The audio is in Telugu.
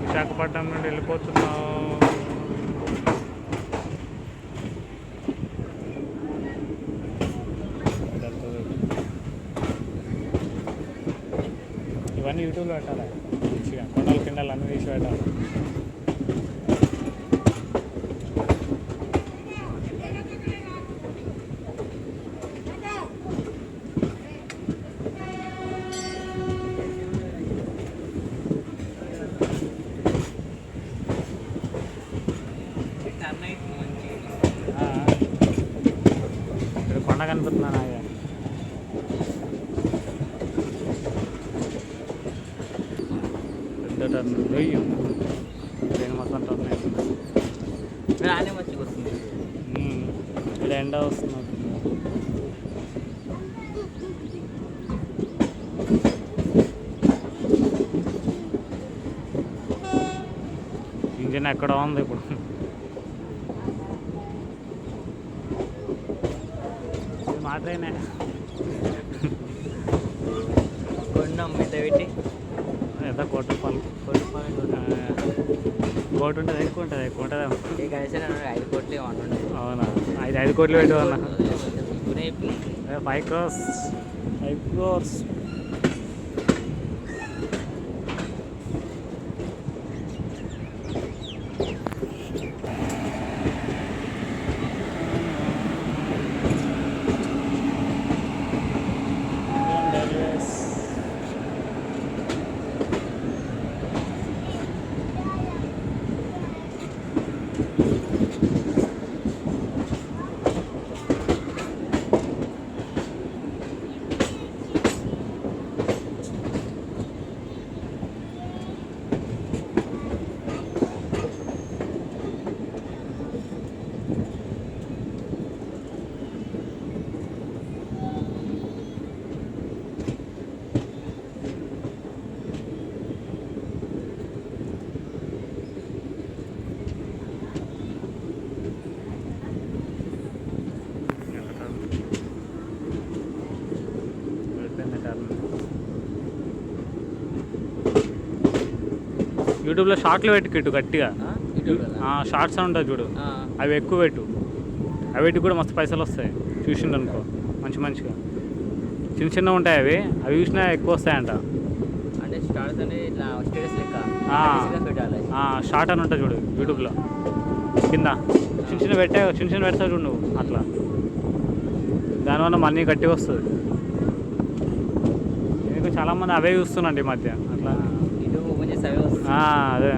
విశాఖపట్నం నుండి వెళ్ళిపోతున్నాం. ఇవన్నీ యూట్యూబ్లో పెట్టాలి, మంచిగా కొండలు కిండలు అన్నీ తీసి పెట్టాలి. ఇక్కడ కొండ కనిపిస్తున్నా నాయ. పెద్ద టర్న్ వెయ్యం ట్రైన్ మొత్తం టర్న్ అవుతుంది. ఇక్కడ ఎండ వస్తుంది. ఇంజిన్ ఎక్కడ ఉంది ఇప్పుడు? మా ట్రైనే. కొన్నాం ఎంత పెట్టి? ఎంత ₹1 కోటి ఉంటుంది, ఎక్కువ ఉంటుంది, ఎక్కువ ఉంటుంది. కనీసం 5 కోట్లు ఏమంటుండే. అవునా? 5 కోట్లు పెట్టు అన్న. 5 crores. 5 crores. యూట్యూబ్లో షార్ట్లు పెట్టుకెట్టు గట్టిగా. షార్ట్స్ ఉంటుంది చూడు, అవి ఎక్కువ పెట్టు. అవి పెట్టి కూడా మస్తు పైసలు వస్తాయి చూసిండు అనుకో. మంచిగా చిన్న చిన్నగా ఉంటాయి అవి. అవి చూసినా ఎక్కువ వస్తాయంట. అంటే షార్ట్స్ అంటే ఇట్లా స్టేటస్ లెక్క షార్ట్ అని ఉంటుంది చూడు యూట్యూబ్లో కింద. చిన్న పెడతావు చూడు నువ్వు. అట్లా దానివల్ల మనీ గట్టిగా వస్తుంది. ఎందుకు చాలామంది అవే చూస్తున్నాండి ఈ మధ్య. అట్లా యూట్యూబ్ ఓపెన్ చేసి అవే వస్తుంది. అదే